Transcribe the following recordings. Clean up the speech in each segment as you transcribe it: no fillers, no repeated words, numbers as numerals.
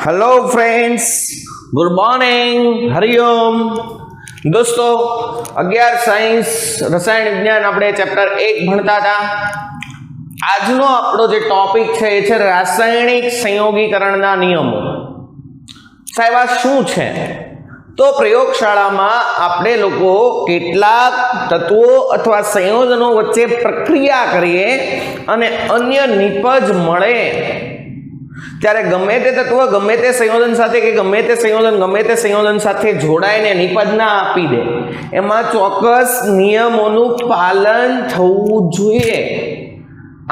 Hello friends, good morning, Hariom. दोस्तों 11 science रसायण विज्ञान આપણે ચેપ્ટર 1 ભણતા હતા। આજનો આપણો જે ટોપિક છે એ છે રાસાયણિક સંયોગીકરણના નિયમો। સાહેબ આ શું છે? તો પ્રયોગશાળામાં આપણે લોકો કેટલાક તત્વો અથવા સંયોજનો વચ્ચે પ્રક્રિયા કરીએ અને અન્ય નિપજ મળે ત્યારે ગમે તે તત્વ ગમે તે સંયોજન સાથે કે ગમે તે સંયોજન સાથે જોડાઈને નિપજ ના આપી દે, એમાં ચોક્કસ નિયમોનું પાલન થવું જોઈએ।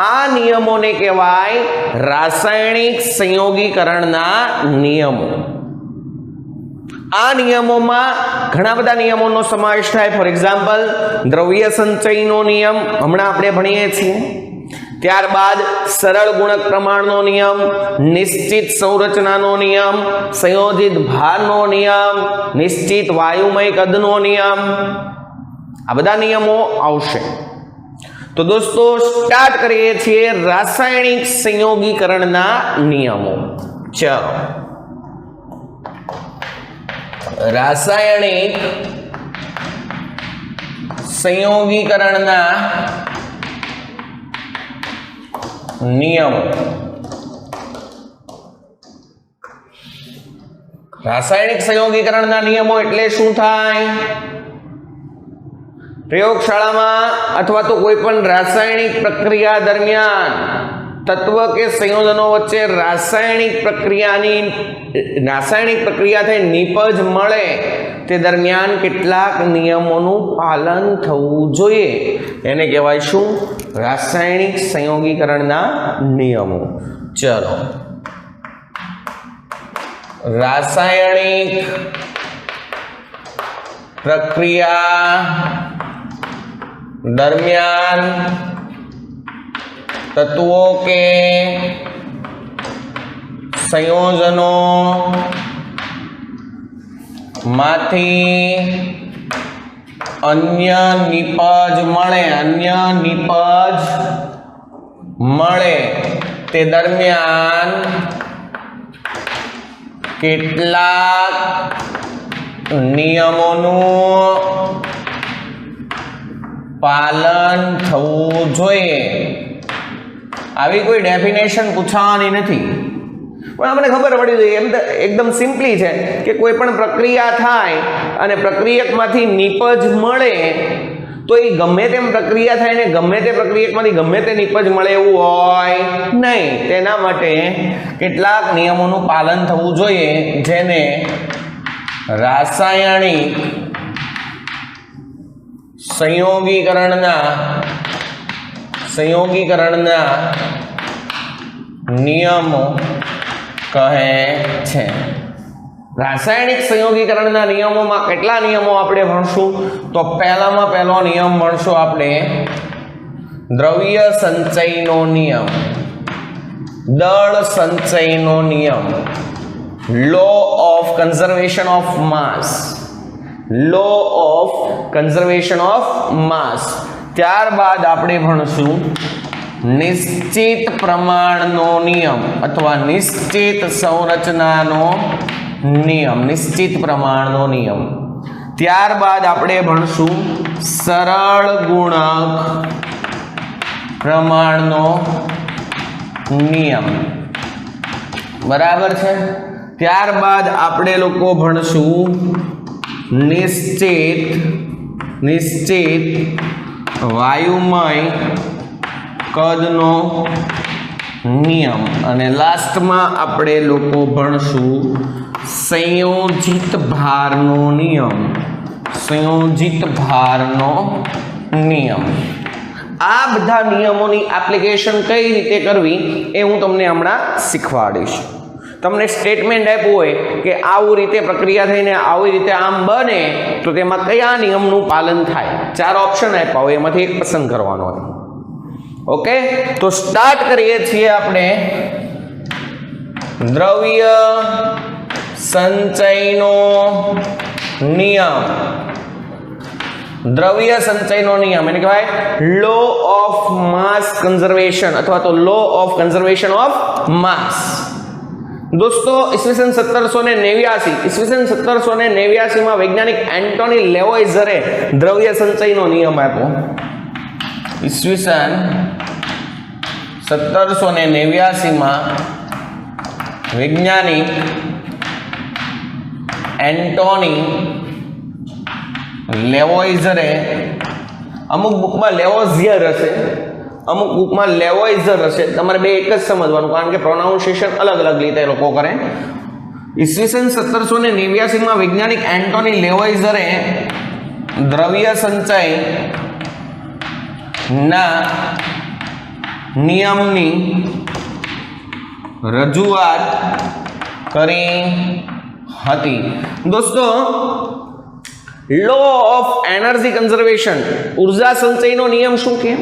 આ નિયમોને કહેવાય રાસાયણિક સંયોગીકરણના નિયમો। આ નિયમોમાં ઘણા બધા નિયમોનો સમાવેશ થાય। ફોર એક્ઝામ્પલ દ્રવ્ય સંચયનો નિયમ હમણાં આપણે ભણીએ છીએ, ત્યારબાદ સરળ ગુણક પ્રમાણનો નિયમ, નિશ્ચિત સંરચનાનો નિયમ, સંયોજિત ભારનો નિયમ, નિશ્ચિત વાયુમય કદનો નિયમ, આ બધા નિયમો આવશે। તો દોસ્તો સ્ટાર્ટ કરીએ છીએ રાસાયણિક સંયોગીકરણના નિયમો। ચલો, રાસાયણિક સંયોગીકરણના નિયમો। રાસાયણિક સંયોગીકરણના નિયમો એટલે શું થાય? પ્રયોગશાળામાં અથવા તો કોઈ પણ રાસાયણિક પ્રક્રિયા દરમિયાન તત્વ કે સંયોજનો વચ્ચે રાસાયણિક પ્રક્રિયા થઈ નિપજ મળે તે દરમિયાન કેટલાક નિયમોનું પાલન થવું જોઈએ, એને કહેવાય શું? રાસાયણિક સંયોગીકરણના નિયમો। ચલો, રાસાયણિક પ્રક્રિયા દરમિયાન તત્વો કે સંયોજનો માંથી અન્ય નિપજ મળે તે દરમિયાન કેટલાક નિયમોનું પાલન થવું જોઈએ। આવી કોઈ ડેફિનેશન પૂછવાની નથી, પણ આપણે ખબર પડી જોઈએ। એમ તો એકદમ સિમ્પલી છે કે કોઈ પણ પ્રક્રિયા થાય અને પ્રક્રિયકમાંથી નિપજ મળે તો એ ગમે તેમ પ્રક્રિયા થાય ને ગમે તે પ્રક્રિયકમાંથી ગમે તે નિપજ મળે એવું હોય નહીં। તેના માટે કેટલાક નિયમોનું પાલન થવું જોઈએ, જેને રાસાયણિક સંયોગીકરણના નિયમો કહે છે। રાસાયણિક સંયોગીકરણના નિયમોમાં કેટલા નિયમો આપણે ભણશું? તો પહેલામાં પહેલો નિયમ ભણશું આપણે દ્રવ્ય સંચયનો નિયમ, દળ સંચયનો નિયમ, law of conservation of mass. ત્યારબાદ આપણે ભણશું નિશ્ચિત પ્રમાણનો નિયમ અથવા નિશ્ચિત સંરચનાનો નિયમ, નિશ્ચિત પ્રમાણનો નિયમ। ત્યારબાદ આપણે ભણશું સરળ ગુણક પ્રમાણનો નિયમ, બરાબર છે। ત્યારબાદ આપણે લોકો ભણશું નિશ્ચિત વાયુમય કદનો નિયમ, અને લાસ્ટમાં આપણે લોકો ભણશું સંયોજિત ભારનો નિયમ। આ બધા નિયમોની એપ્લિકેશન કઈ રીતે કરવી એ હું તમને હમણાં શીખવાડીશ। તમને સ્ટેટમેન્ટ આપ્યું હોય કે આવું રીતે પ્રક્રિયા થઈને આવી રીતે આમ બને તો તેમાં કયા નિયમનું પાલન થાય, 4 ઓપ્શન આપ્યા હોય, એમાંથી એક પસંદ કરવાનો હોય। ઓકે, તો સ્ટાર્ટ કરીએ છીએ આપણે દ્રવ્ય સંચયનો નિયમ। દ્રવ્ય સંચયનો નિયમ એને કહેવાય લો ઓફ માસ કન્ઝર્વેશન અથવા તો law of conservation of mass. दोस्तों ईस्वीसन 1789 में वैज्ञानिक एंटोनी लेवॉइजरे द्रव्य संचय नो नियम आप्यो। ईस्वीसन 1789 में वैज्ञानिक एंटोनी लेवॉइजरे, अमुक बुक में लेवोजियर हशे, अमुक बुक में लेवॉइजर हशे, तमारे बे एक ज समजवानुं कारण के प्रोनाउंसिएशन अलग अलग रीते लोको करे। ईस्वीसन 1789 में वैज्ञानिक एंटोनी लेवॉइजरे द्रव्य संचय ना नियमनी रजूआत करी हती। दोस्तों लॉ ऑफ एनर्जी कंजर्वेशन, ऊर्जा संचय नो नियम शुं के?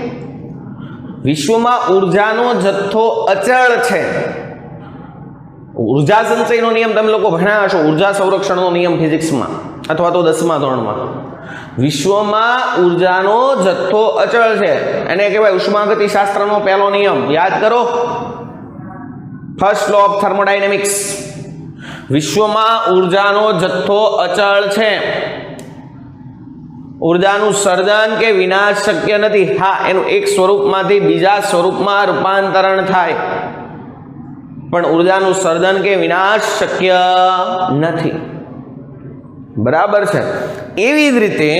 विश्व में ऊर्जानो जत्थो अचल छे। ऊर्जा संचय नो नियम तमे लोको भण्या हशो, ऊर्जा संरक्षण नो नियम फिजिक्स में अथवा तो 10मा धोरण में। विश्व में ऊर्जानो जत्थो अचल छे, एने कहेवाय उष्मागति शास्त्रनो पहलो नियम। याद करो, फर्स्ट लॉ ऑफ थर्मोडायनेमिक्स। विश्व में ऊर्जानो जत्थो अचल छे, ऊर्जानु सर्जन के विनाश शक्य नहीं। हाँ, एनु एक स्वरूप मांथी बीजा स्वरूप में रूपांतरण थाय, पण ऊर्जानु सर्जन के विनाश शक्य नहीं। बराबर है। एवी ज रीते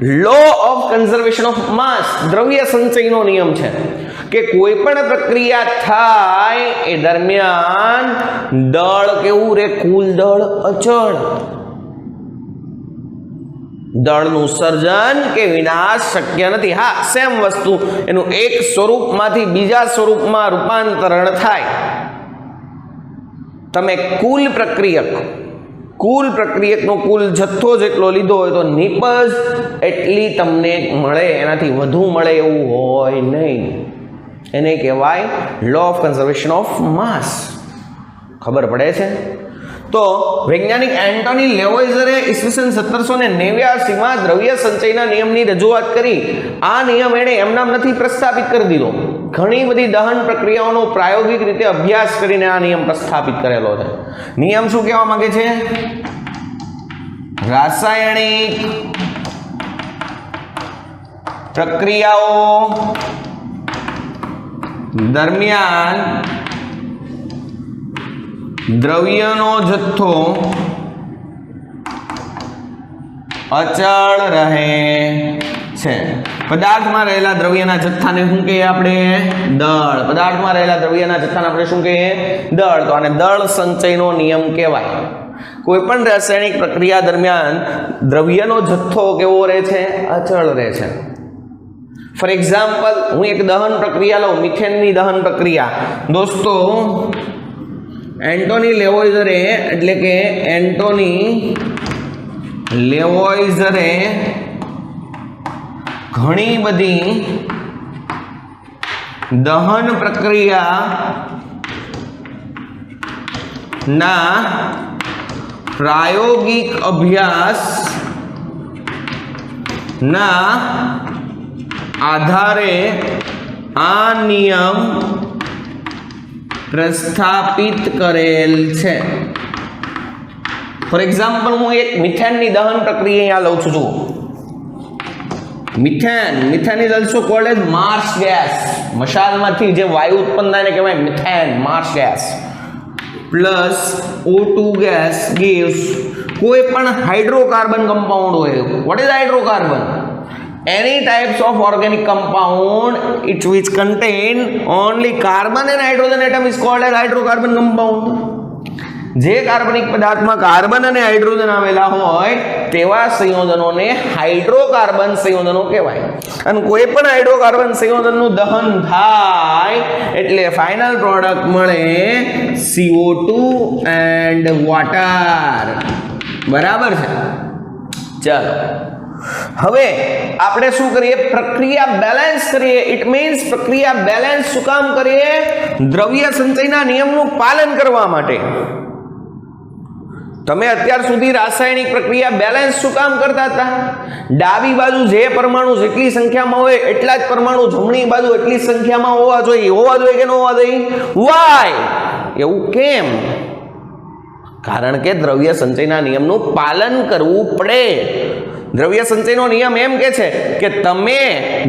लॉ ऑफ कंजर्वेशन ऑफ मास, द्रव्य संचय नो नियम है कि कोई पण प्रक्रिया थाय ए दरमियान दळ केवुं रे, कुल दळ अचल। दळनु सर्जन के विनाश शक्य नहीं। हाँ, सेम वस्तु एनु एक स्वरूप मांथी बीजा स्वरूप में रूपांतरण थाय। तमे कुल प्रक्रियक नो कुल जत्थो जेटलो लीधो होय तो निपज एटली तमने मळे, एनाथी वधु मळे एवुं होय नहीं। एने कहेवाय law of conservation of mass. खबर पड़े छे? तो वैज्ञानिक एंटोनी लेवॉइजरे ईस्वीसन 1789 में द्रव्य संचयना नियमनी रजूआत करी। आ नियम एणे एमनाम नथी प्रस्थापित कर दीधो, घणी बधी दहन प्रक्रियाओनो प्रायोगिक रीते अभ्यास करीने आ नियम प्रस्थापित करेलो छे। नियम शुं कहेवा मांगे छे? रासायणिक प्रक्रियाओ दरमियान द्रव्यनो जत्थो अचल रहे छे। पदार्थ में रहेला द्रव्यना जत्थाने शुं कहीए आपणे? दळ। पदार्थ में रहेला द्रव्यना जत्थाने आपणे शुं कहीए? दळ। तो आने दळ संचयनो नियम कहेवाय। कोईपण रासायणिक प्रक्रिया दरमियान द्रव्यनो जत्थो केवो रहे छे? अचल रहे छे। फॉर एग्जाम्पल, हूँ एक दहन प्रक्रिया लऊं, मिथेननी दहन प्रक्रिया। दोस्तों एंटोनी लेवॉइजरे एटले के एंटोनी लेवॉइजरे घणी बधी दहन प्रक्रिया ना प्रायोगिक अभ्यास ना आधारे आ नियम प्रस्थापित करेल छे। फॉर एग्जाम्पल, हूँ एक मिथेन दहन प्रक्रिया यहाँ लઉં છું। Methane is also called as marsh gas. मशाल मांथी जे वायु उत्पन्न थाय ने कहेवाय methane, marsh gas. Plus O2 gas gives कोई पण हाइड्रोकार्बन कंपाउंड होय। What is hydrocarbon? any types of organic compound which contain only carbon and hydrogen atom is called as hydrocarbon compound. जे कार्बनिक पदार्थ में कार्बन और हाइड्रोजन आवेला होय तेवा संयोजनों ने हाइड्रोकार्बन संयोजनों कहेवाय। अने कोई पण हाइड्रोकार्बन संयोजननुं दहन थाय एटले फाइनल प्रोडक्ट मळे CO2 एंड वॉटर। बराबर छे? चलो હવે આપણે શું કરીએ? પ્રક્રિયા બેલેન્સ કરીએ। ઇટ મીન્સ પ્રક્રિયા બેલેન્સ શું કામ કરીએ? દ્રવ્ય સંચયના નિયમનું પાલન કરવા માટે। તમે અત્યાર સુધી રાસાયણિક પ્રક્રિયા બેલેન્સ શું કામ કરતા હતા? ડાબી બાજુ જે પરમાણુ જેટલી સંખ્યામાં હોય એટલા જ પરમાણુ જમણી બાજુ એટલી સંખ્યામાં હોવા જોઈએ। હોવા જોઈએ કે ન હોવા જોઈએ? વાય? એવું કેમ? કારણ કે દ્રવ્ય સંચયના નિયમનું પાલન કરવું પડે. દ્રવ્ય સંચયનો નિયમ એમ કે છે કે તમે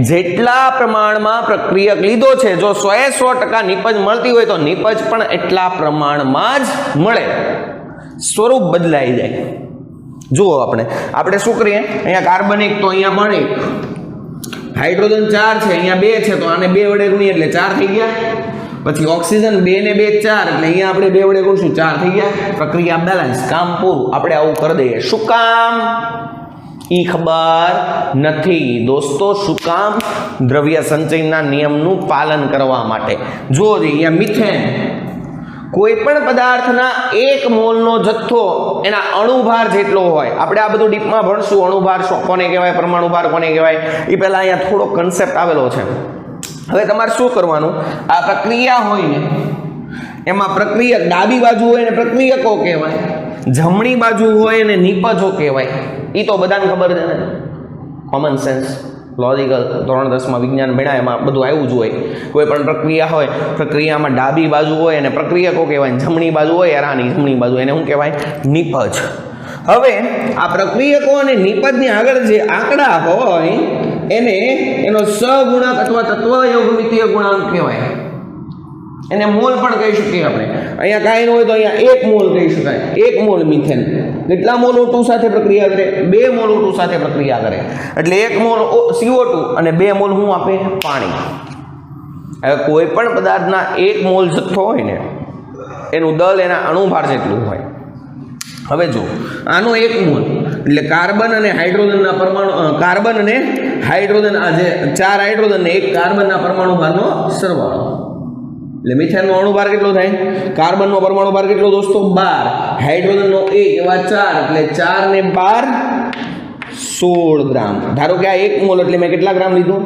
જેટલા પ્રમાણમાં પ્રક્રિયક લીધો છે, જો 100% નિપજ મળતી હોય તો નિપજ પણ એટલા પ્રમાણમાં જ મળે, સ્વરૂપ બદલાઈ જાય. જુઓ આપણે શું કરીએ, અહીંયા કાર્બન 1 તો અહીંયા પણ 1, હાઇડ્રોજન 4 છે, અહીંયા 2 છે, તો આને 2 વડે ગુણીએ એટલે 4 થઈ ગયા. પછી ઓક્સિજન 2 ને 2 4 એટલે અહીંયા આપણે 2 વડે ગુણશું 4 થઈ ગયા. પ્રક્રિયા બેલેન્સ, કામ પૂરું. આપણે આવું કરી દઈએ. શું કામ? ઈ ખબર નથી દોસ્તો. શું કામ? દ્રવ્ય સંચયના નિયમનું પાલન કરવા માટે. જુઓ અહીંયા મિથેન, કોઈ પણ પદાર્થના 1 મોલનો જથ્થો એના અણુભાર જેટલો હોય. આપણે આ બધું ડીપમાં ભણશું, અણુભાર કોને કહેવાય, પરમાણુભાર કોને કહેવાય, એ પહેલા અહીંયા થોડો કન્સેપ્ટ આવેલો છે. હવે તમારે શું કરવાનું, આ પ્રક્રિયા હોય ને એમાં પ્રક્રિયક ડાબી બાજુ હોય ને પ્રક્રિયકો કહેવાય, જમણી બાજુ હોય ને નિપજો કહેવાય. એ તો બધાને ખબર છે ને, કોમન સેન્સ, લોજિકલ. ધોરણ 10માં વિજ્ઞાન ભણ્યા એમાં બધું આવ્યું જ હોય. કોઈ પણ પ્રક્રિયા હોય, પ્રક્રિયામાં ડાબી બાજુ હોય અને પ્રક્રિયકો કહેવાય, જમણી બાજુ હોય એરાની જમણી બાજુ, એને શું કહેવાય? નિપજ. હવે આ પ્રક્રિયકો અને નિપજની આગળ જે આંકડા હોય એને એનો સહગુણક અથવા તત્વયોગમિતીય ગુણાંક કહેવાય. એને મોલ પણ કહી શકીએ આપણે. અહીંયા કાંઈ ન હોય તો અહીંયા 1 મોલ કહી શકાય. 1 મોલ મિથેન કેટલા મોલ O2 સાથે પ્રક્રિયા કરે? 2 મોલ O2 સાથે પ્રક્રિયા કરે. એટલે 1 મોલ CO2 અને 2 મોલ શું આપે? પાણી. હવે કોઈ પણ પદાર્થના 1 મોલ જથ્થો હોય ને એનું દળ એના અણુભાર જેટલું હોય. હવે જો આનો 1 મોલ એટલે કાર્બન અને હાઇડ્રોજનના પરમાણુ, કાર્બન અને હાઇડ્રોજન, આ જે 4 હાઇડ્રોજન ને 1 કાર્બનના પરમાણુ ભારનો સરવાળો. એટલે મિથેનનો અણુભાર કેટલો થાય? કાર્બનનો પરમાણુ ભાર કેટલો દોસ્તો? 12. હાઇડ્રોજનનો 1 એવા 4 એટલે 4 ને 12 16 ગ્રામ. ધારો કે આ 1 મોલ એટલે મેં કેટલા ગ્રામ લીધું?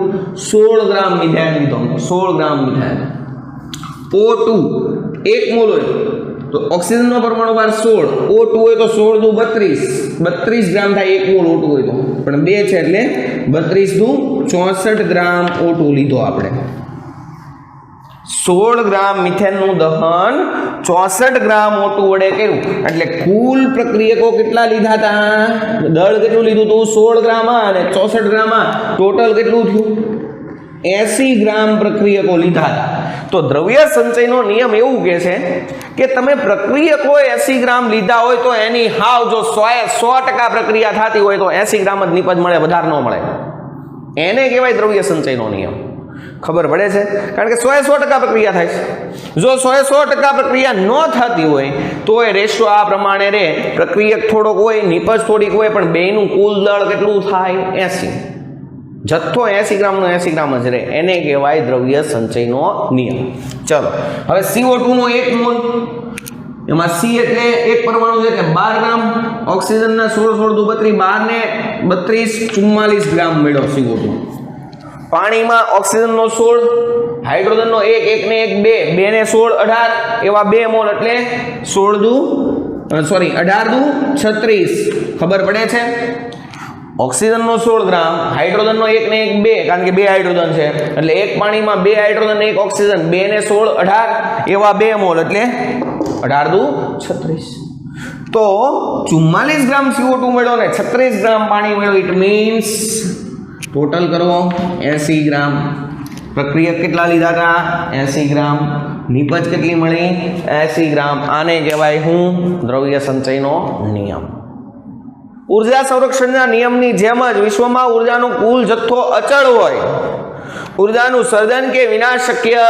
16 ગ્રામ મિથેન લીધો. 16 ગ્રામ મિથેન. O2 1 મોલ હોય તો ઓક્સિજનનો પરમાણુ ભાર 16, O2 હોય તો 16 દુ 32 ગ્રામ થાય 1 મોલ O2 હોય તો. પણ 2 છે એટલે 32 દુ 64 ગ્રામ O2 લીધો આપણે. 16 ગ્રામ મિથેનનું દહન 64 ગ્રામ O2 વડે કર્યું. એટલે કુલ પ્રક્રિયકો કેટલા લીધા હતા? દળ કેટલું લીધું હતું? 16 ગ્રામ અને 64 ગ્રામ, ટોટલ કેટલું થયું? 80 ગ્રામ પ્રક્રિયકો લીધા હતા. તો દ્રવ્ય સંચયનો નિયમ એવું કહે છે કે તમે પ્રક્રિયકો 80 ગ્રામ લીધા હોય તો એની હાવ જો 100% પ્રક્રિયા થતી હોય તો 80 ગ્રામ જ નિપજ મળે, વધારે ન મળે. એને કહેવાય દ્રવ્ય સંચયનો નિયમ. ખબર પડે છે? કારણ કે 100% પ્રક્રિયા થાય છે. જો 100% પ્રક્રિયા ન થતી હોય તો એ રેશિયો આ પ્રમાણે રહે, પ્રક્રિયક થોડોક હોય, નિપજ થોડીક હોય, પણ બેયનું કુલ દળ કેટલું થાય? 80. જથ્થો 80 ગ્રામનો 80 ગ્રામ જ રહે. એને કહેવાય દ્રવ્ય સંચયનો નિયમ. ચલો હવે CO2 નો 1 મોલ, એમાં C એટલે 1 પરમાણુ છે એટલે 12 ગ્રામ. ઓક્સિજનના 16 દુ 32, 12 ને 32 44 ગ્રામ મળ્યો CO2. પાણીમાં ઓક્સિજનનો 16, હાઇડ્રોજનનો 1, 1 ને 1 2, 2 ને 16 18 એવા 2 મોલ એટલે 18 દુ 36. ખબર પડે છે? ઓક્સિજનનો 16 ગ્રામ, હાઇડ્રોજનનો 1 ને 1 2, કારણ કે 2 હાઇડ્રોજન છે એટલે 1 પાણીમાં 2 હાઇડ્રોજન 1 ઓક્સિજન, 2 ને 16 18 એવા 2 મોલ એટલે 18 દુ 36. તો 44 ગ્રામ CO2 મળ્યો ને 36 ગ્રામ પાણી મળ્યો. ઇટ મીન્સ ટોટલ કરો 80 ગ્રામ. પ્રક્રિયક કેટલા લીધા હતા? 80 ગ્રામ. નિપજ કેટલી મળી? 80 ગ્રામ. આને કહેવાય હું? દ્રવ્ય સંચયનો નિયમ. ઉર્જા સંરક્ષણના નિયમની જેમ જ વિશ્વમાં ઉર્જાનો કુલ જથ્થો અચળ હોય. ઉર્જાનું સર્જન કે વિનાશ શક્ય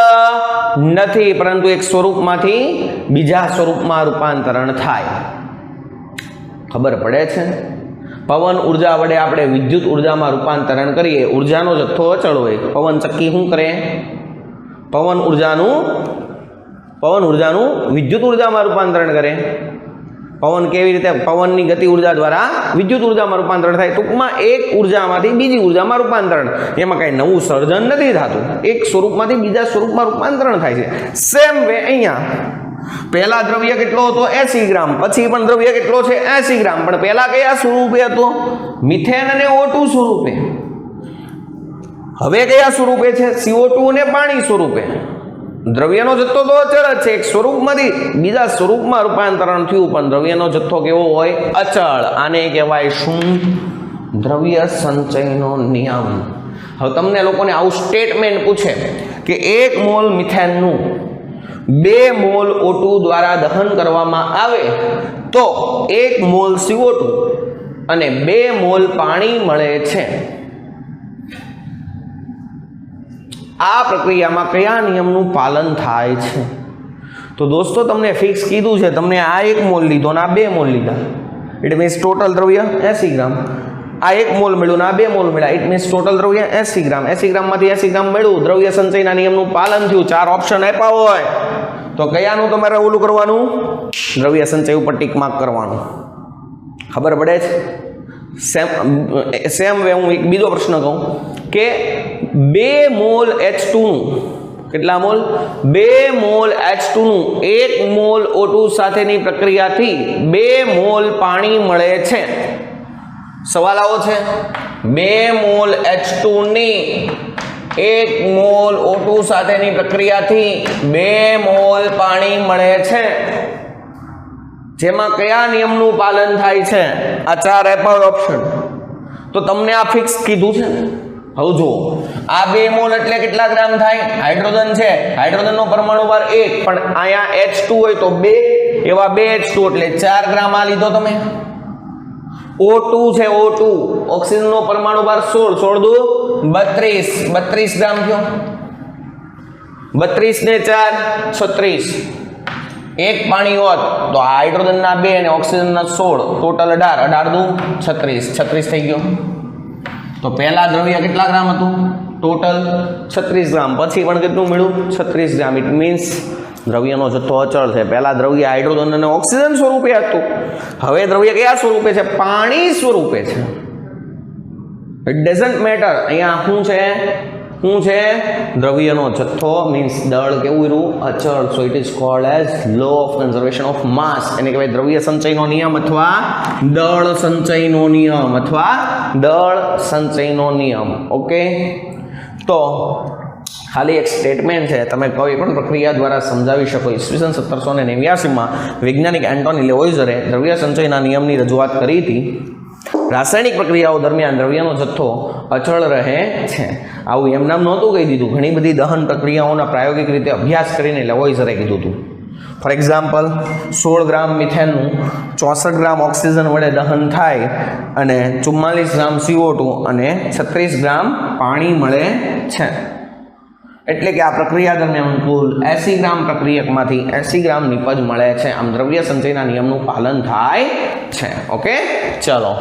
નથી, પરંતુ એક સ્વરૂપમાંથી બીજા સ્વરૂપમાં રૂપાંતરણ થાય. ખબર પડે છે? પવન ઉર્જા વડે આપણે વિદ્યુત ઉર્જામાં રૂપાંતરણ કરીએ. ઉર્જાનો જથ્થો અચળ હોય. પવન ચક્કી શું કરે? પવન ઉર્જાનું વિદ્યુત ઉર્જામાં રૂપાંતરણ કરે. પવન કેવી રીતે? પવનની ગતિ ઉર્જા દ્વારા વિદ્યુત ઉર્જામાં રૂપાંતરણ થાય. ટૂંકમાં એક ઉર્જામાંથી બીજી ઉર્જામાં રૂપાંતરણ. એમાં કાંઈ નવું સર્જન નથી થતું, એક સ્વરૂપમાંથી બીજા સ્વરૂપમાં રૂપાંતરણ થાય છે. સેમ વે અહીંયા પહેલા દ્રવ્ય કેટલો હતો? 80 ગ્રામ. પછી પણ દ્રવ્ય કેટલો છે? 80 ગ્રામ. પણ પહેલા કયા સ્વરૂપે હતો? મિથેન અને O2 સ્વરૂપે. હવે કયા સ્વરૂપે છે? CO2 અને પાણી સ્વરૂપે. દ્રવ્યનો જથ્થો તો અચળ જ છે, એક સ્વરૂપમાંથી બીજા સ્વરૂપમાં રૂપાંતરણ થયું, પણ દ્રવ્યનો જથ્થો કેવો હોય? અચળ. આને કહેવાય શું? દ્રવ્ય સંચયનો નિયમ. હવે તમને લોકોને આવું સ્ટેટમેન્ટ પૂછે કે 1 મોલ મિથેનનું 2 મોલ O2 દ્વારા દહન કરવામાં આવે તો 1 મોલ CO2 અને 2 મોલ પાણી મળે છે. આ પ્રક્રિયામાં કયા નિયમનું પાલન થાય છે? તો દોસ્તો તમને ફિક્સ કીધું છે, તમને આ 1 મોલ લીધો ને આ 2 મોલ લીધા, ઇટ મીન્સ ટોટલ દ્રવ્ય 80 ગ્રામ. આ 1 મોલ મળ્યું ને આ 2 મોલ મળ્યા, ઇટ મીન્સ ટોટલ દ્રવ્ય 80 ગ્રામ. 80 ગ્રામમાંથી 80 ગ્રામ મળ્યું, દ્રવ્ય સંચયના નિયમનું પાલન થયું. 4 ઓપ્શન આપ્યા હોય તો કયાનું તમારે ઓલું કરવાનું? દ્રવ્ય સંચય ઉપર ટીક માર્ક કરવાનું. ખબર પડે છે? સેમ વે હું એક બીજો પ્રશ્ન કહું કે 2 મોલ H2 નું કેટલા મોલ? 2 મોલ H2 નું 1 મોલ O2 સાથેની પ્રક્રિયાથી 2 મોલ પાણી મળે છે. સવાલ આવો છે, 2 મોલ H2 ની 1 મોલ O2 સાથેની પ્રક્રિયાથી 2 મોલ પાણી મળે છે, જેમાં કયા નિયમનું પાલન થાય છે? આ 4 આપ્યા ઓપ્શન, તો તમને આ ફિક્સ કીધું છે. હવે જુઓ, આ 2 મોલ એટલે કેટલા ગ્રામ થાય? હાઇડ્રોજન છે, હાઇડ્રોજનનો પરમાણુ ભાર 1, પણ અહીંયા H2 હોય તો 2, એવા 2 H2 એટલે 4 ગ્રામ આ લીધો તમે. O2 છે, O2 ઓક્સિજનનો પરમાણુ ભાર 16, 16 દુ 32, 32 ગ્રામ થયો. 32 ને 4 36. એક પાણી હોત તો હાઇડ્રોજનના 2 અને ઓક્સિજનના 16, ટોટલ 18, 18 દુ 36, 36 થઈ ગયો. તો પહેલા દ્રવ્ય કેટલા ગ્રામ હતું? ટોટલ 36 ગ્રામ. પછી પણ કેટલું મળ્યું? 36 ગ્રામ. ઇટ મીન્સ દ્રવ્યનો જથ્થો અચળ છે. પહેલા દ્રવ્ય હાઇડ્રોજન અને ઓક્સિજન સ્વરૂપે હતું, હવે દ્રવ્ય કયા સ્વરૂપે છે? પાણી સ્વરૂપે છે. ઇટ ડઝન્ટ મેટર અહીંયા શું છે? શું છે? દ્રવ્યનો જથ્થો મીન્સ દળ કેવું રહ્યું? અચળ. So it is called as law of conservation of mass. એને કહેવાય દ્રવ્ય સંચયનો નિયમ અથવા દળ સંચયનો નિયમ અથવા દળ સંચયનો નિયમ. ઓકે, તો ખાલી એક સ્ટેટમેન્ટ છે, તમે કોઈ પણ પ્રક્રિયા દ્વારા સમજાવી શકો. ઈસવીસન 1789માં વૈજ્ઞાનિક એન્ટોની લેવોઇઝરે દ્રવ્ય સંચયના નિયમની રજૂઆત કરી હતી. રાસાયણિક પ્રક્રિયાઓ દરમિયાન દ્રવ્યનો જથ્થો અચળ રહે છે. આવું એમ નામ નહોતું કહી દીધું, ઘણી બધી દહન પ્રક્રિયાઓના પ્રાયોગિક રીતે અભ્યાસ કરીને લેવોઇઝરે કીધું હતું. ફોર એક્ઝામ્પલ, 16 ગ્રામ મિથેનનું 64 ગ્રામ ઓક્સિજન વડે દહન થાય અને 44 ગ્રામ CO2 અને 36 ગ્રામ પાણી મળે છે. એટલે કે આ પ્રક્રિયા દરમિયાન કુલ 80 ગ્રામ પ્રક્રિયકમાંથી 80 ગ્રામ નિપજ મળે છે. આમ દ્રવ્ય સંચયના નિયમનું પાલન થાય છે. ઓકે, ચલો.